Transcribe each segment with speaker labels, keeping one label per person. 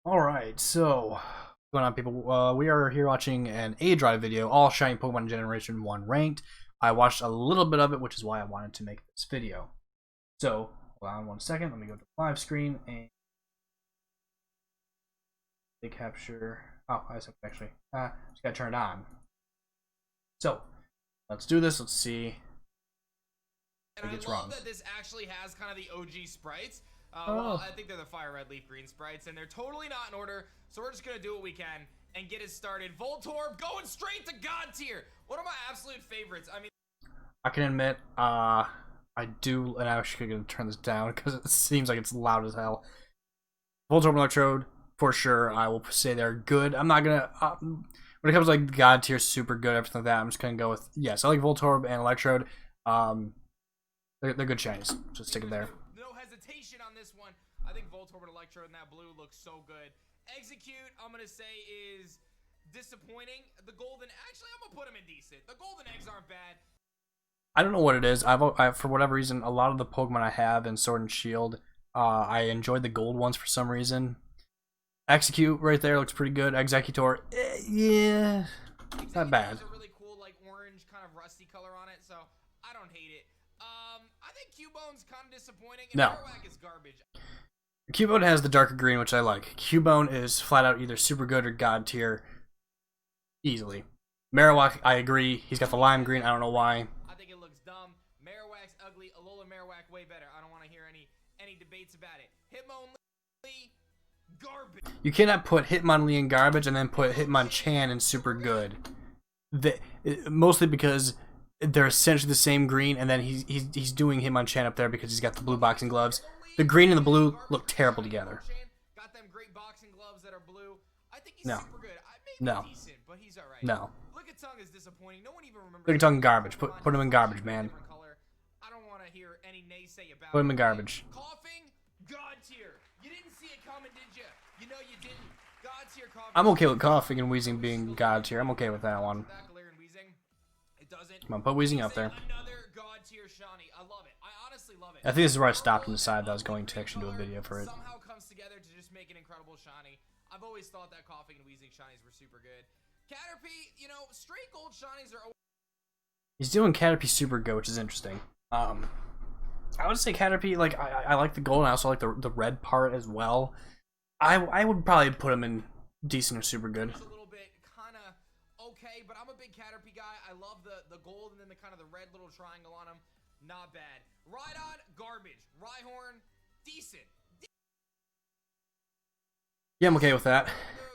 Speaker 1: Alright, so, what's going on, people? We are here watching an aDrive video, all shiny Pokemon Generation 1 ranked. I watched a little bit of it, which is why I wanted to make this video. So, hold on one second, let me go to the live screen and capture. Oh, I actually just gotta turn it on. So, let's do this, let's see.
Speaker 2: And I love that this actually has kind of the OG sprites. Well, I think they're the fire red, leaf green sprites, and they're totally not in order. So we're just gonna do what we can and get it started. Voltorb going straight to God tier. One of my absolute favorites. I mean,
Speaker 1: I can admit, I do, and I'm actually gonna turn this down because it seems like it's loud as hell. Voltorb and Electrode, for sure, I will say they're good. I'm not gonna, when it comes to like God tier, super good, everything like that, I'm just gonna go with, yes, I like Voltorb and Electrode. They're good shinies. Just stick it there.
Speaker 2: No hesitation on this one. I think Voltorb and Electrode in that blue looks so good. Execute, I'm gonna say, is disappointing. The golden, actually, I'm gonna put them in decent. The golden eggs aren't bad.
Speaker 1: I don't know what it is. I've for whatever reason, a lot of the Pokemon I have in Sword and Shield, I enjoyed the gold ones for some reason. Execute right there looks pretty good. Executor, yeah, it's not bad.
Speaker 2: A really cool, like orange, kind of rusty color on it, so I don't hate it. I think Cubone's kind of disappointing. And
Speaker 1: No.
Speaker 2: Marowak is garbage.
Speaker 1: Cubone has the darker green, which I like. Cubone is flat out either super good or God tier, easily. Marowak, I agree. He's got the lime green. I don't know why.
Speaker 2: I think it looks dumb. Marowak's ugly. Alola Marowak way better. I don't want to hear any debates about it. Hitmonlee, garbage.
Speaker 1: You cannot put Hitmonlee in garbage and then put Hitmonchan in super good. Mostly because they're essentially the same green, and then he's doing Hitmonchan up there because he's got the blue boxing gloves. The green and the blue look terrible together.
Speaker 2: Got them great boxing gloves that are blue. I think he's
Speaker 1: No.
Speaker 2: super good.
Speaker 1: No.
Speaker 2: Decent, but he's all right.
Speaker 1: No.
Speaker 2: Look at Tongue is disappointing. No one even remembers.
Speaker 1: Look at Tongue garbage. Put him in garbage, man.
Speaker 2: I don't want to hear any naysay about.
Speaker 1: Put him in garbage.
Speaker 2: Coughing, God tier. You didn't see it coming, did you? You know you didn't. God tier coughing.
Speaker 1: I'm okay with coughing and wheezing being God tier. I'm okay with that one.
Speaker 2: It doesn't.
Speaker 1: Come on, put wheezing up there.
Speaker 2: Another God tier shiny. I love it. I honestly love it.
Speaker 1: I think this is where I stopped and decided that I was going to actually do a video for it.
Speaker 2: Somehow comes together to just make an incredible shiny. I've always thought that coughing and wheezing shinies were super good. Caterpie, you know, straight gold shinies are.
Speaker 1: He's doing Caterpie super good, which is interesting. I would say Caterpie, like I like the gold, and I also like the red part as well. I would probably put him in decent or super good.
Speaker 2: A little bit kind of okay, but I'm a big Caterpie guy. I love the gold and then the kind of the red little triangle on him. Not bad. Rhydon, garbage. Rhyhorn, decent.
Speaker 1: Yeah, I'm okay with that.
Speaker 2: The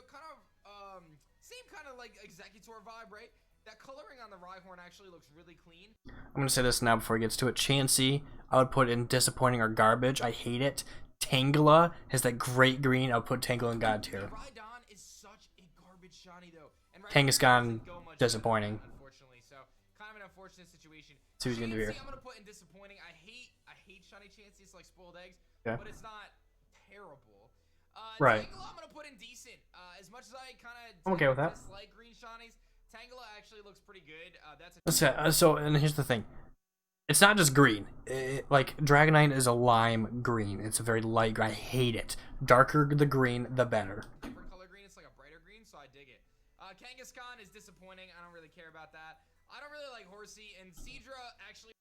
Speaker 2: kind of same kind of like Executor vibe, right? That coloring on the Rhyhorn actually looks really clean.
Speaker 1: I'm gonna say this now before he gets to it. Chansey, I would put in disappointing or garbage. I hate it. Tangela has that great green. I would put Tangela in God tier.
Speaker 2: Rhydon is such a garbage shiny though. And
Speaker 1: Kangaskhan, disappointing.
Speaker 2: Unfortunately, so kind of an unfortunate situation.
Speaker 1: See what he's gonna do here.
Speaker 2: I'm gonna put in disappointing. I hate shiny Chansey. It's like spoiled eggs,
Speaker 1: okay,
Speaker 2: but it's not terrible.
Speaker 1: Right.
Speaker 2: Tangela, I'm gonna put in decent. As much as I kind of
Speaker 1: I'm okay with that.
Speaker 2: dislike green shinies, Tangela actually looks pretty good.
Speaker 1: So, and here's the thing. It's not just green. Like, Dragonite is a lime green. It's a very light green. I hate it. Darker the green, the better.
Speaker 2: Different color green. It's like a brighter green, so I dig it. Kangaskhan is disappointing. I don't really care about that. I don't really like Horsey, and Seadra actually.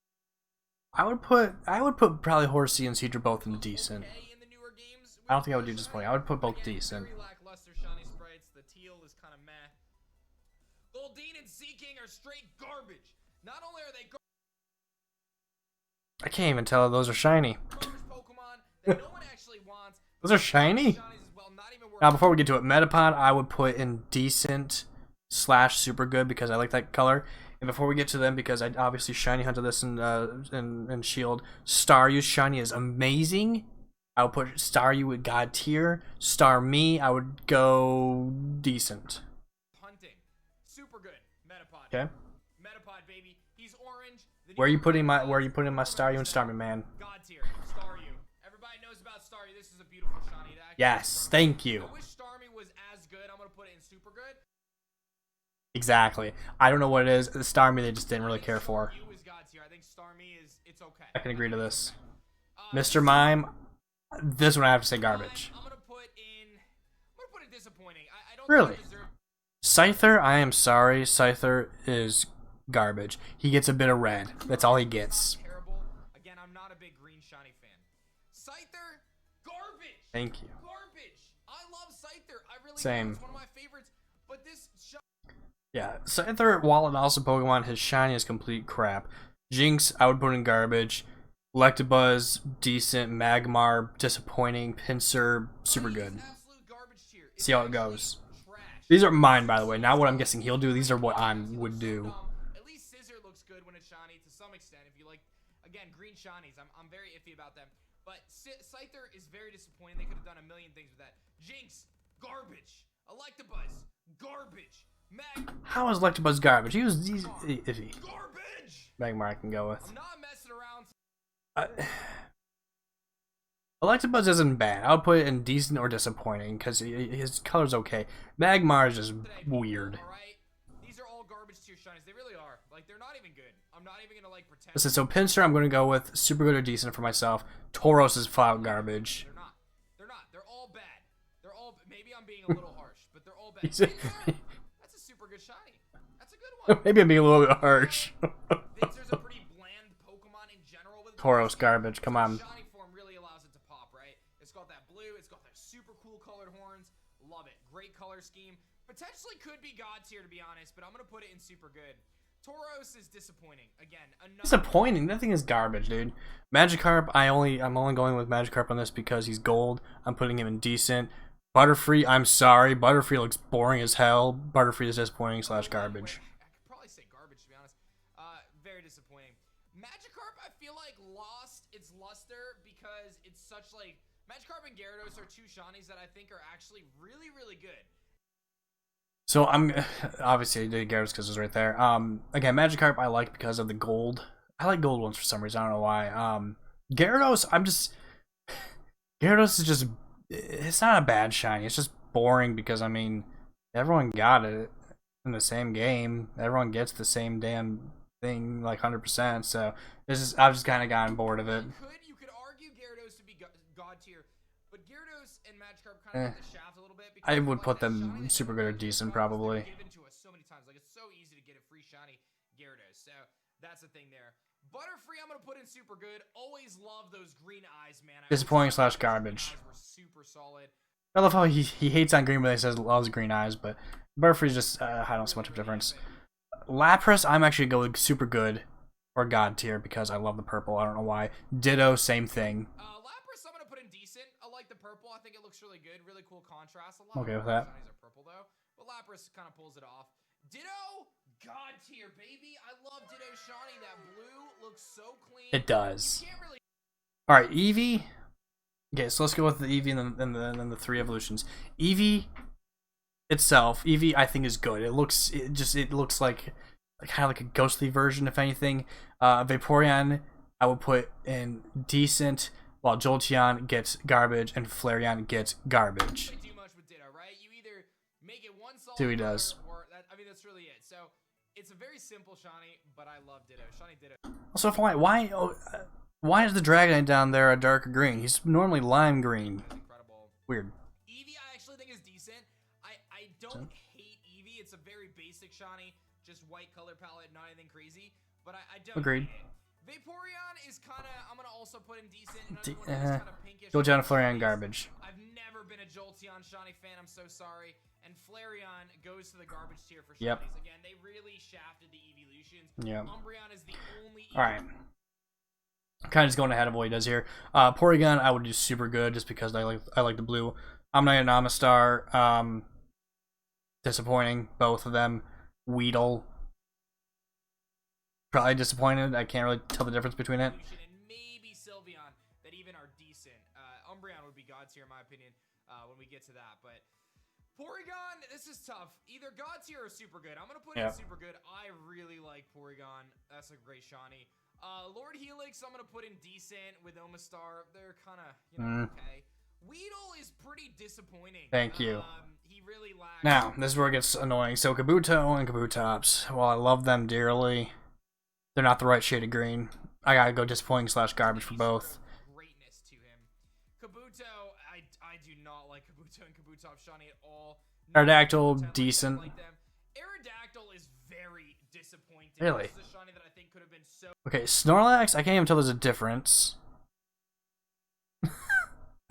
Speaker 1: I would put probably Horsey and Seadra both in decent.
Speaker 2: Okay in the newer games.
Speaker 1: I don't think I would do disappointing. I would put both decent.
Speaker 2: Very lackluster shiny sprites. The teal is kind of meh. Goldeen and Seaking are straight garbage. Not only are they
Speaker 1: I can't even tell if those are shiny.
Speaker 2: Pokemon that no one actually wants.
Speaker 1: Those are shiny?
Speaker 2: Well, not even
Speaker 1: Now, before we get to it, Metapod, I would put in decent / super good because I like that color. And before we get to them, because I obviously shiny hunted this in Shield, Staryu shiny is amazing. I would put Staryu with God tier. Starmie, I would go decent.
Speaker 2: Hunting, super good. Metapod.
Speaker 1: Okay.
Speaker 2: Metapod, baby. He's orange.
Speaker 1: Where are you putting my Staryu and Starmie, man?
Speaker 2: God tier. Staryu. Everybody knows about Staryu. This is a beautiful shiny.
Speaker 1: Yes, thank you.
Speaker 2: I wish Starmie was as good. I'm gonna put it in super good.
Speaker 1: Exactly. I don't know what it is. The Starmie they just didn't really care for.
Speaker 2: I think Starmie is it's okay.
Speaker 1: I can agree to this. Mr. Mime, this one I have to say garbage.
Speaker 2: I'm gonna put disappointing. I don't
Speaker 1: Really?
Speaker 2: think they deserve.
Speaker 1: Scyther, I am sorry. Scyther is garbage. He gets a bit of red. That's all he gets.
Speaker 2: Terrible. Again, I'm not a big green shiny fan. Scyther, garbage.
Speaker 1: Thank you.
Speaker 2: Garbage. I love Scyther. I really
Speaker 1: Same.
Speaker 2: do. It's one of my favorites. But this
Speaker 1: Yeah, Scyther, while an awesome Pokemon, his shiny is complete crap. Jinx, I would put in garbage. Electabuzz, decent. Magmar, disappointing. Pinsir, super good. See how it goes. These are mine, by the way. Not what I'm guessing he'll do. These are what I would do.
Speaker 2: At least Scyther looks good when it's shiny to some extent. If you like, again, green shinies, I'm very iffy about them. But Scyther is very disappointing. They could have done a million things with that. Jinx, garbage. Electabuzz, garbage.
Speaker 1: How is Electabuzz garbage? He's iffy.
Speaker 2: Garbage.
Speaker 1: Magmar I can go with.
Speaker 2: I'm not messing around.
Speaker 1: Electabuzz isn't bad. I would put it in decent or disappointing because his color's okay. Magmar is just weird.
Speaker 2: Alright? These are all garbage tier shinies. They really are. Like, they're not even good. I'm not even gonna like pretend.
Speaker 1: Listen, so Pinsir I'm gonna go with super good or decent for myself. Tauros is flat out garbage.
Speaker 2: They're not. They're not. They're all bad. They're all. Maybe I'm being a little harsh, but they're all bad. That's a super good shiny. That's a good one.
Speaker 1: Maybe I'm being a little bit harsh.
Speaker 2: Pinsir's a pretty bland Pokemon in general. With
Speaker 1: Tauros garbage. Come on.
Speaker 2: Shiny form really allows it to pop, right? It's got that blue. It's got that super cool colored horns. Love it. Great color scheme. Potentially could be God tier to be honest, but I'm gonna put it in super good. Tauros is disappointing. Again,
Speaker 1: disappointing. Nothing is garbage, dude. Magikarp, I'm only going with Magikarp on this because he's gold. I'm putting him in decent. Butterfree, I'm sorry. Butterfree looks boring as hell. Butterfree is disappointing / garbage.
Speaker 2: I could probably say garbage to be honest. Very disappointing. Magikarp, I feel like lost its luster because it's such like Magikarp and Gyarados are two shinies that I think are actually really, really good.
Speaker 1: So I'm obviously I did Gyarados because it's right there. Again, Magikarp I like because of the gold. I like gold ones for some reason. I don't know why. Gyarados, Gyarados is just. It's not a bad shiny. It's just boring because I mean, everyone got it in the same game. Everyone gets the same damn thing like 100%. So this is I've just kind of gotten bored of it.
Speaker 2: You could argue Gyarados to be god tier, but Gyarados and Magikarp kind of get the shaft a little bit.
Speaker 1: I would put them super good or decent probably.
Speaker 2: Given to us so many times, like it's so easy to get a free shiny Gyarados. So that's the thing there. Butterfree, I'm gonna put in super good. Always love those green eyes, man.
Speaker 1: Disappointing / garbage.
Speaker 2: Were super solid.
Speaker 1: I love how he hates on green, but he says loves green eyes. But Butterfree's just I don't see much of a difference. Lapras, I'm actually going super good or god tier because I love the purple. I don't know why. Ditto, same thing.
Speaker 2: Lapras, I'm gonna put in decent. I like the purple. I think it looks really good. Really cool contrast. A lot
Speaker 1: okay
Speaker 2: of
Speaker 1: with that.
Speaker 2: shinies are purple though, but Lapras kind of pulls it off. Ditto, god tier, baby. I love Ditto shiny. That blue looks so clean.
Speaker 1: It does.
Speaker 2: You can't really...
Speaker 1: All right, Eevee. Okay, so let's go with the Eevee and then the 3 evolutions. Eevee itself, Eevee I think is good. It looks like kind of like a ghostly version, if anything. Vaporeon I would put in decent, while Jolteon gets garbage and Flareon gets garbage.
Speaker 2: Do much with Ditto, right? You either make it one solid.
Speaker 1: See what he does.
Speaker 2: Or that, I mean, that's really it. So it's a very simple shiny, but I love Ditto. Shiny Ditto.
Speaker 1: Also, why is the Dragonite down there a darker green? He's normally lime green.
Speaker 2: Incredible.
Speaker 1: Weird.
Speaker 2: Eevee I actually think is decent. I don't hate Eevee. It's a very basic shiny, just white color palette, not anything crazy. But I don't.
Speaker 1: Agreed.
Speaker 2: Hate it. Vaporeon is kind of, I'm going to also put in decent. Kind of pinkish.
Speaker 1: Jolteon and Flareon garbage.
Speaker 2: I've never been a Jolteon shiny fan. I'm so sorry. And Flareon goes to the garbage tier for shinies.
Speaker 1: Yep.
Speaker 2: Again, they really shafted the evolutions.
Speaker 1: Yep.
Speaker 2: Umbreon is the only.
Speaker 1: Alright. Kind of just going ahead of what he does here. Porygon, I would do super good just because I like the blue. Omnite and Amistar, disappointing, both of them. Weedle, probably disappointed. I can't really tell the difference between it.
Speaker 2: And maybe Sylveon that even are decent. Umbreon would be god tier in my opinion when we get to that. But Porygon, this is tough. Either god tier or super good. I'm gonna put in super good. I really like Porygon. That's a great shiny. Lord Helix, I'm gonna put in decent with Omastar. They're kind of, okay. Weedle is pretty disappointing.
Speaker 1: Thank you.
Speaker 2: He really lacks.
Speaker 1: Now, this is where it gets annoying. So Kabuto and Kabutops, while I love them dearly, they're not the right shade of green. I gotta go disappointing / garbage for both.
Speaker 2: Greatness to him. Kabuto, I do not like like Kabuto and Kabutops shiny at all.
Speaker 1: Aerodactyl, decent.
Speaker 2: Like them. Aerodactyl is very disappointing.
Speaker 1: Really?
Speaker 2: This is a shiny that I think could have been so.
Speaker 1: Okay, Snorlax, I can't even tell there's a difference.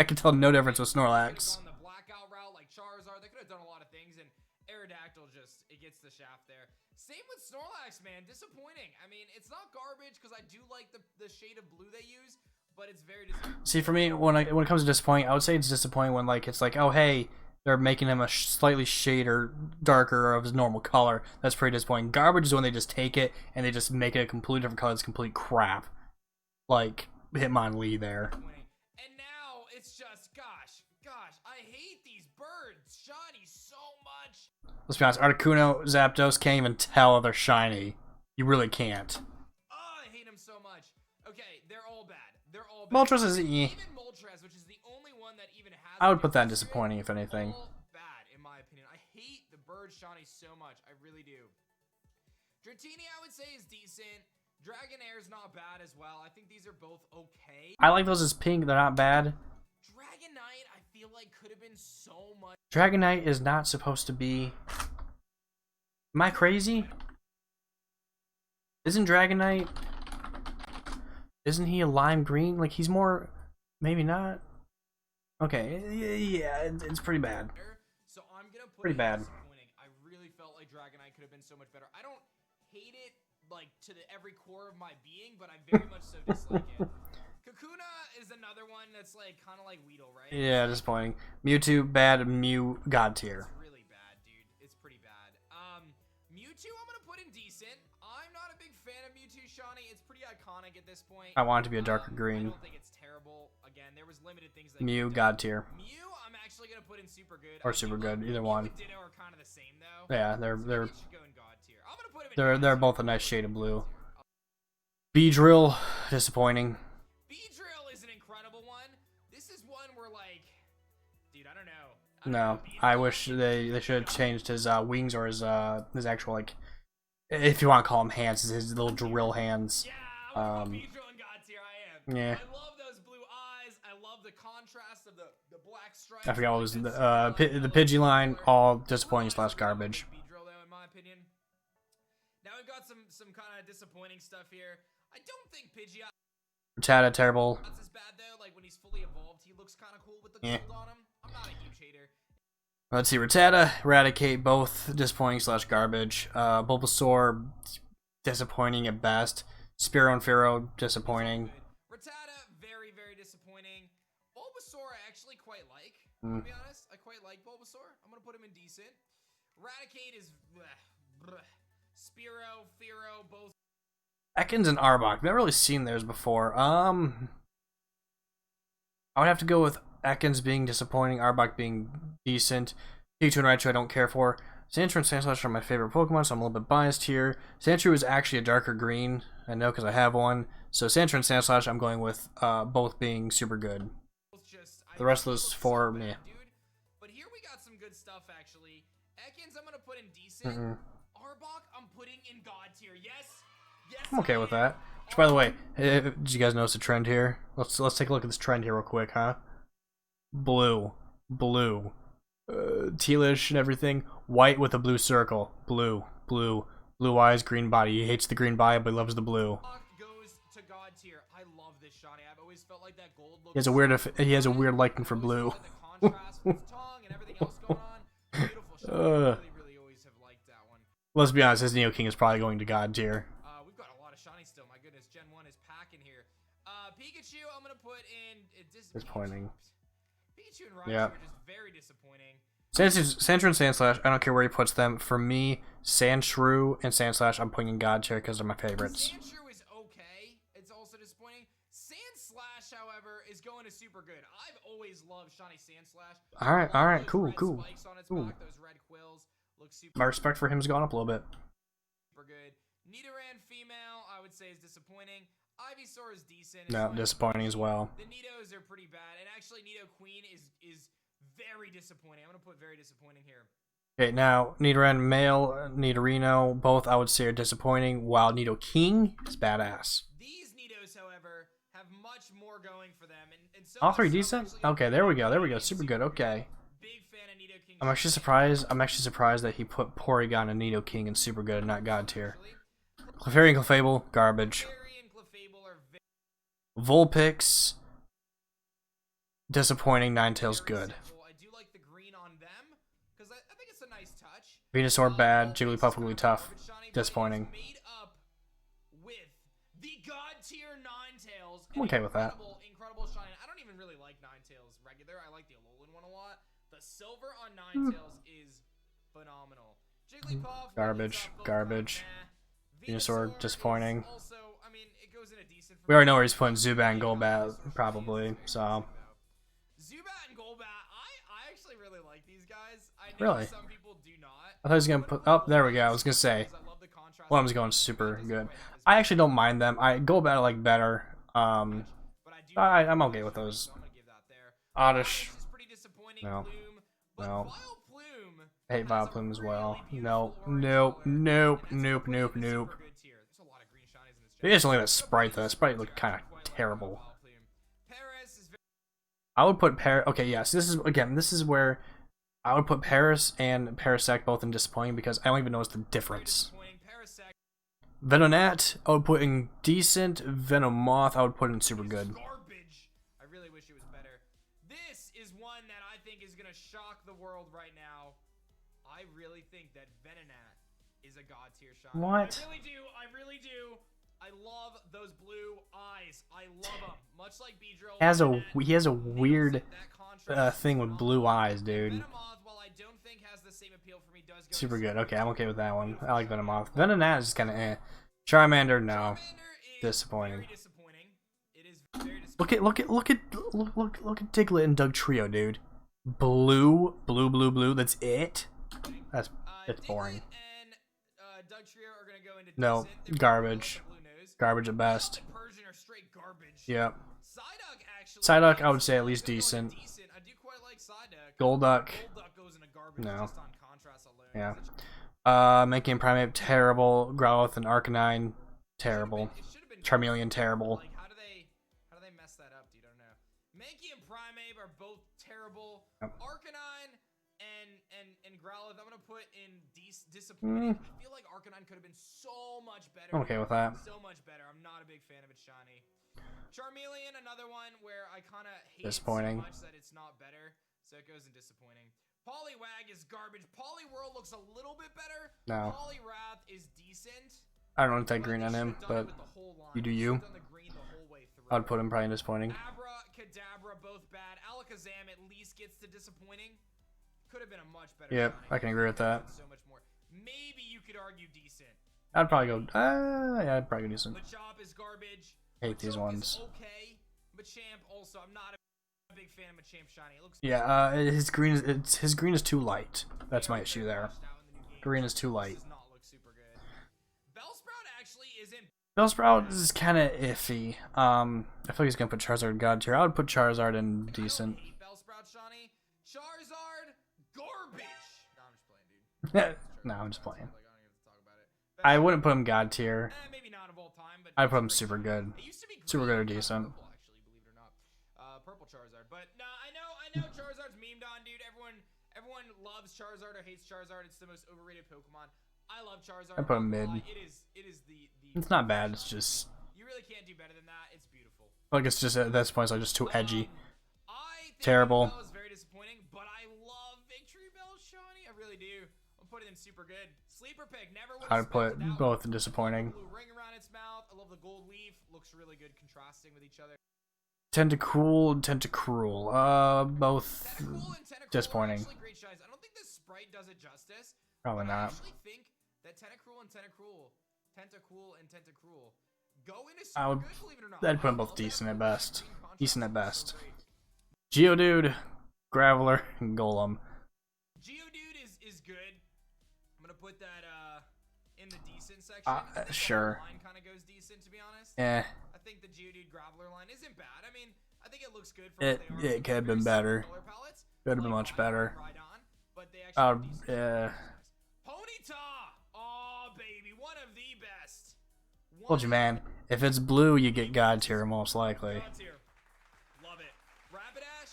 Speaker 1: I can tell no difference with Snorlax.
Speaker 2: On the blackout route like Charizard, they could have done a lot of things, and Aerodactyl just, it gets the shaft there. Same with Snorlax, man. Disappointing. I mean, it's not garbage because I do like the shade of blue they use, but it's very disappointing.
Speaker 1: See, for me, when it comes to disappointing, I would say it's disappointing when like it's like, oh hey, they're making him a slightly shader darker of his normal color. That's pretty disappointing. Garbage is when they just take it and they just make it a completely different color. It's complete crap. Like Hitmonlee there.
Speaker 2: And now it's just, gosh, I hate these birds. Shiny so much.
Speaker 1: Let's be honest, Articuno, Zapdos can't even tell they're shiny. You really can't.
Speaker 2: Oh, I hate them so much. Okay, they're all bad. They're all bad.
Speaker 1: Moltres is
Speaker 2: Even Moltres, which is the only one that even has.
Speaker 1: I would put that in disappointing, if anything.
Speaker 2: All bad, in my opinion. I hate the bird shiny so much. I really do. Dratini, I would say, is decent. Dragonair is not bad as well. I think these are both okay.
Speaker 1: I like those as pink. They're not bad.
Speaker 2: Dragonite, I feel like could have been so much.
Speaker 1: Dragonite is not supposed to be. Am I crazy? Isn't Dragonite? Isn't he a lime green? Like he's more. Maybe not. Okay, yeah, it's pretty bad.
Speaker 2: So I'm gonna put
Speaker 1: pretty bad.
Speaker 2: I really felt like Dragonite could have been so much better. I don't hate it like to the every core of my being, but I very much so dislike it. Kakuna is another one that's like kind of like Weedle, right?
Speaker 1: Yeah, disappointing. Mewtwo, bad. Mew, god tier.
Speaker 2: It's really bad, dude. It's pretty bad. Mewtwo, I'm gonna put in decent. I'm not a big fan of Mewtwo shiny. It's pretty iconic at this point.
Speaker 1: I want it to be a darker
Speaker 2: I
Speaker 1: green.
Speaker 2: don't think it's terrible. Again, there was limited things. That
Speaker 1: Mew, god tier.
Speaker 2: Mew, I'm actually gonna put in super good.
Speaker 1: Or super good, either one.
Speaker 2: Ditto are kind of the same though.
Speaker 1: Yeah,
Speaker 2: So maybe it should go in god tier. I'm gonna put him in
Speaker 1: they're both a nice shade of blue. Beedrill, disappointing.
Speaker 2: Beedrill is an incredible one. This is one where like, dude, I don't know.
Speaker 1: No, I wish they should have changed his wings or his actual like, if you want to call them hands, his little drill hands.
Speaker 2: Yeah, I'm gonna put Beedrill in god tier. I am.
Speaker 1: Yeah.
Speaker 2: I love those blue eyes. I love the contrast of the black stripes.
Speaker 1: I forgot what was the Pidgey all disappointing / garbage.
Speaker 2: Beedrill though, in my opinion. Now we've got some kind of disappointing stuff here. I don't think Pidgey.
Speaker 1: Rattata, terrible.
Speaker 2: That's as bad though. Like when he's fully evolved, he looks kind of cool with the
Speaker 1: Yeah.
Speaker 2: gold on him. I'm not a huge hater.
Speaker 1: Let's see, Rattata, Eradicate, both disappointing / garbage. Bulbasaur, disappointing at best. Spearow and Fearow, disappointing.
Speaker 2: Rattata, very, very disappointing. Bulbasaur, I actually quite like. To be honest, I quite like Bulbasaur. I'm gonna put him in decent. Eradicate is bleh. Spearow, Fearow, both.
Speaker 1: Ekans and Arbok, never really seen theirs before. I would have to go with Ekans being disappointing, Arbok being decent. Pikachu and Raichu I don't care for. Sandshrew and Sandslash are my favorite Pokemon, so I'm a little bit biased here. Sandshrew is actually a darker green, I know because I have one. So Sandshrew and Sandslash I'm going with both being super good. The rest of those four, meh.
Speaker 2: But here we got some good stuff actually. Ekans I'm gonna put in decent. Arbok I'm putting in god tier. Yes.
Speaker 1: I'm okay with that. Which, by the way, did you guys notice a trend here? Let's take a look at this trend here real quick, huh? Blue, tealish and everything. White with a blue circle. Blue eyes, green body. He hates the green body, but he loves the blue.
Speaker 2: Goes to god tier. I love this shiny. I've always felt like that gold looks.
Speaker 1: He has a weird liking for blue.
Speaker 2: The contrast with his tongue and everything else going on. Beautiful shiny. Really always have liked that one.
Speaker 1: Let's be honest, his Neo King is probably going to god tier.
Speaker 2: We've got a lot of shiny still. My goodness, Gen 1 is packing here. Pikachu, I'm gonna put in
Speaker 1: Disappointing.
Speaker 2: Pikachu and Raichu are just very disappointing.
Speaker 1: Sandshrew and Sandslash, I don't care where he puts them. For me, Sandshrew and Sandslash, I'm putting in god tier because they're my favorites.
Speaker 2: Sandshrew is okay. It's also disappointing. Sandslash, however, is going to super good. I've always loved shiny Sandslash.
Speaker 1: All right, cool.
Speaker 2: Spikes on its back, those red quills look super.
Speaker 1: My respect for him's gone up a little bit.
Speaker 2: Super good. Nidoran female, I would say, is disappointing. Ivysaur is decent.
Speaker 1: No, disappointing as well.
Speaker 2: The Nidos are pretty bad, and actually Nido Queen is very disappointing. I'm gonna put very disappointing here.
Speaker 1: Okay, now Nidoran male, Nidorino, both I would say are disappointing, while Nido King is badass.
Speaker 2: These Nidos, however, have much more going for them. And so
Speaker 1: All three decent? Okay, there we go. There we go. Super good. Okay.
Speaker 2: Big fan of Nidoking.
Speaker 1: I'm actually surprised. I'm actually surprised that he put Porygon and Nidoking in super good and not God tier. Clefairy and Clefable, garbage. Vulpix, disappointing. Ninetales, good.
Speaker 2: I do like the green on them because I think it's a nice touch.
Speaker 1: Venusaur, bad. Jigglypuff, really tough. Disappointing.
Speaker 2: Made up with the God tier Ninetales.
Speaker 1: I'm okay with that.
Speaker 2: Incredible shine. I don't even really like Ninetales regular. I like the Alolan one a lot. The silver on Ninetales is phenomenal. Jigglypuff,
Speaker 1: garbage. Garbage. Venusaur, disappointing.
Speaker 2: Also, I mean, it goes in a decent.
Speaker 1: We already know where he's putting Zubat and Golbat, probably. So.
Speaker 2: Zubat and Golbat, I actually really like these guys. I know
Speaker 1: Really?
Speaker 2: some people do not.
Speaker 1: I thought he was gonna put. Oh, there we go. I was gonna say. One of them's going super good. I actually don't mind them. Golbat I like better. I'm okay with those. Oddish. No. No. I hate Vileplume as well. Nope. Nope. Nope. Nope. Nope. Nope. They just look at that Sprite though. That Sprite looked kind of terrible. I would put Paris. Okay, yes. This is again. This is where I would put Paris and Parasect both in disappointing because I don't even notice the difference. Venonat, I would put in decent. Venomoth, I would put in super good.
Speaker 2: Garbage. I really wish it was better. This is one that I think is gonna shock the world right now. I really think that Venonat is a god tier shot.
Speaker 1: What?
Speaker 2: I really do. I really do. I love those blue eyes. I love them. Much like Beedrill.
Speaker 1: He has a weird thing with blue eyes, dude.
Speaker 2: Venomoth, while I don't think has the same appeal for me, does go
Speaker 1: Super good. Okay, I'm okay with that one. I like Venomoth. Venonat is kind of eh. Charmander, no. Disappointing.
Speaker 2: Very disappointing. It is very disappointing.
Speaker 1: Look at Diglett and Dugtrio, dude. Blue. That's it. That's boring.
Speaker 2: And Dugtrio are gonna go into
Speaker 1: No,
Speaker 2: decent.
Speaker 1: garbage. Garbage at best.
Speaker 2: Persian are straight garbage.
Speaker 1: Yep.
Speaker 2: Psyduck actually.
Speaker 1: Psyduck, I would say at least decent.
Speaker 2: I do quite like Psyduck.
Speaker 1: Golduck.
Speaker 2: Golduck goes into garbage
Speaker 1: No.
Speaker 2: just on contrast alone.
Speaker 1: Yeah. Mankey Primate, terrible. Growlithe and Arcanine, terrible. Charmeleon, terrible.
Speaker 2: Like, how do they mess that up, dude? I don't know. Mankey and Primeape are both terrible.
Speaker 1: Yep.
Speaker 2: Arcanine and Growlithe, I'm gonna put in disappointing. I feel like Arcanine could have been so much better.
Speaker 1: I'm okay with that.
Speaker 2: So much better. I'm not a big fan of it shiny. Charmeleon, another one where I kind of hate
Speaker 1: Disappointing.
Speaker 2: it so much that it's not better, so it goes in disappointing. Poliwag is garbage. Poliwhirl looks a little bit better.
Speaker 1: No.
Speaker 2: Poliwrath is decent.
Speaker 1: I don't want that green on him, but you do you. I would put him probably in disappointing.
Speaker 2: Abra, Kadabra, both bad. Alakazam at least gets to disappointing. Could have been a much better.
Speaker 1: Yep,
Speaker 2: shiny.
Speaker 1: I can agree with that.
Speaker 2: So much more. Maybe you could argue decent.
Speaker 1: I'd probably go. Yeah, I'd probably go decent.
Speaker 2: Machop is garbage.
Speaker 1: Hate these ones.
Speaker 2: Okay. Machamp also. I'm not a big fan of Machamp shiny. It looks.
Speaker 1: Yeah, his green is too light. That's my issue there. Green is too light.
Speaker 2: Does not look super good. Bellsprout actually isn't.
Speaker 1: Bellsprout is kind of iffy. I feel like he's gonna put Charizard God tier. I would put Charizard in decent.
Speaker 2: Bellsprout shiny. Charizard garbage. No, I'm just playing, dude.
Speaker 1: No, I'm just playing.
Speaker 2: Like, I don't even have to talk about it.
Speaker 1: I wouldn't put him God tier.
Speaker 2: Maybe not of all time, but
Speaker 1: I'd put him super good.
Speaker 2: it used to be
Speaker 1: Super
Speaker 2: green,
Speaker 1: good or decent.
Speaker 2: Purple, actually, believe it or not. Purple Charizard, but no, I know Charizard's memed on, dude. Everyone loves Charizard or hates Charizard. It's the most overrated Pokemon. I love Charizard.
Speaker 1: I put him mid.
Speaker 2: It is the.
Speaker 1: It's not bad. It's just.
Speaker 2: You really can't do better than that. It's beautiful.
Speaker 1: Like it's just at this point, it's like just too edgy.
Speaker 2: I think
Speaker 1: Terrible.
Speaker 2: Bell is very disappointing, but I love Victory Bell shiny. I really do. I'm putting them super good. Sleeper pick. Never would.
Speaker 1: I'd put both in disappointing.
Speaker 2: Blue ring around its mouth. I love the gold leaf. Looks really good, contrasting with each other.
Speaker 1: Tentacruel, both
Speaker 2: Tentacruel and Tentacruel
Speaker 1: disappointing.
Speaker 2: Are actually great shinies. I don't think this sprite does it justice.
Speaker 1: Probably
Speaker 2: but I
Speaker 1: not.
Speaker 2: actually think that Tentacruel and Tentacruel go into
Speaker 1: I
Speaker 2: super
Speaker 1: would.
Speaker 2: good, believe it or not.
Speaker 1: I'd put them both decent at best. Decent at best. Geodude, Graveler, and Golem.
Speaker 2: Geodude is good. I'm gonna put that in the decent section. I think the
Speaker 1: Sure.
Speaker 2: whole line kind of goes decent, to be honest.
Speaker 1: Eh.
Speaker 2: I think the Geodude Graveler line isn't bad. I mean, I think it looks good for
Speaker 1: It
Speaker 2: what they are.
Speaker 1: it could have been
Speaker 2: Very
Speaker 1: better.
Speaker 2: similar color palettes,
Speaker 1: Could have been
Speaker 2: like
Speaker 1: much better.
Speaker 2: Rhydon, but they actually have decent
Speaker 1: Yeah.
Speaker 2: Ponyta! Oh, baby, one of the best.
Speaker 1: Told you, man. If it's blue, you get God tier most likely.
Speaker 2: God tier. Love it. Rapidash,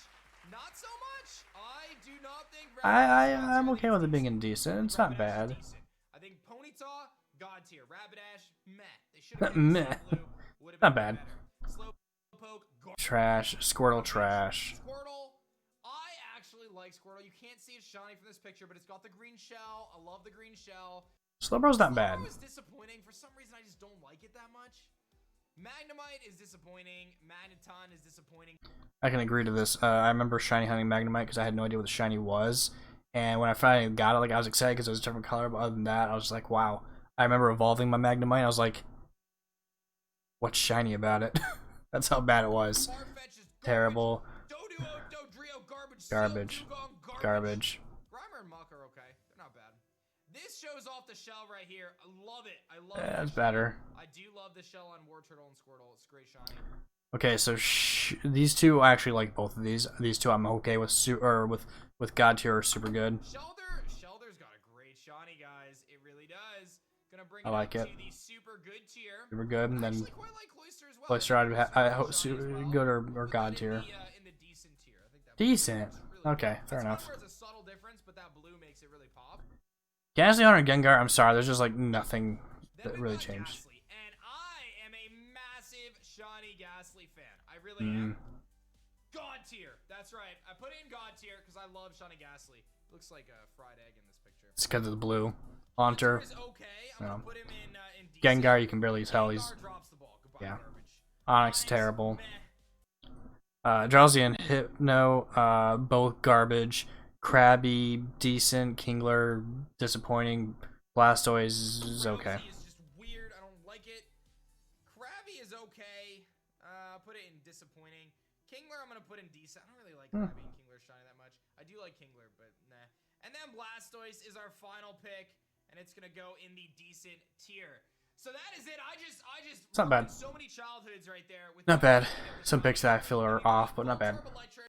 Speaker 2: not so much. I do not think
Speaker 1: I'm okay with it being indecent. It's not bad.
Speaker 2: I think Ponyta, God tier. Rapidash, meh. They should have
Speaker 1: Meh. Not bad.
Speaker 2: Slowpoke,
Speaker 1: Trash. Squirtle, trash.
Speaker 2: Squirtle, I actually like Squirtle. You can't see it shiny from this picture, but it's got the green shell. I love the green shell.
Speaker 1: Slowbro's not bad.
Speaker 2: Slowbro is disappointing. For some reason, I just don't like it that much. Magnemite is disappointing. Magneton is disappointing.
Speaker 1: I can agree to this. I remember shiny hunting Magnemite because I had no idea what the shiny was. And when I finally got it, like I was excited because it was a different color. But other than that, I was just like, wow. I remember evolving my Magnemite. I was like, what's shiny about it? That's how bad it was. Terrible. Garbage. Garbage.
Speaker 2: Grimer and Muck are okay. They're not bad. This shows off the shell right here. I love it. I love it.
Speaker 1: That's better.
Speaker 2: I do love the shell on Wartortle and Squirtle. It's great shiny.
Speaker 1: Okay, so these two, I actually like both of these. These two I'm okay with, with God tier are super good.
Speaker 2: Shelter's got a great shiny, guys. It really does. Gonna bring
Speaker 1: I like it.
Speaker 2: To the super good tier.
Speaker 1: Super good, and then
Speaker 2: quite like Cloyster as well.
Speaker 1: Cloyster I hope good or God tier.
Speaker 2: In the decent tier. I think that
Speaker 1: Decent.
Speaker 2: really
Speaker 1: Okay, fair enough.
Speaker 2: It's a subtle difference, but that blue makes it really pop.
Speaker 1: Gastly Hunter and Gengar, I'm sorry, there's just like nothing that really changed.
Speaker 2: Gastly, and I am a massive shiny Gastly fan. I really am. God tier. That's right. I put it in God tier because I love shiny Gastly. Looks like a fried egg in this picture.
Speaker 1: It's because of the blue. Haunter.
Speaker 2: Is okay. I'm gonna put him in
Speaker 1: Gengar, you can barely tell he's.
Speaker 2: Drops the ball. Goodbye,
Speaker 1: Yeah.
Speaker 2: garbage.
Speaker 1: Onyx, terrible. Drowsy and Hypno, both garbage. Krabby, decent. Kingler, disappointing. Blastoise is okay.
Speaker 2: Is just weird. I don't like it. Krabby is okay. Put it in disappointing. Kingler, I'm gonna put in decent. I don't really like Krabby and Kingler shiny that much. I do like Kingler, but nah. And then Blastoise is our final pick, and it's gonna go in the decent tier. So that is it. I just
Speaker 1: It's not bad.
Speaker 2: So many childhoods right there. With
Speaker 1: Not bad. Some picks that I feel are off, but not bad.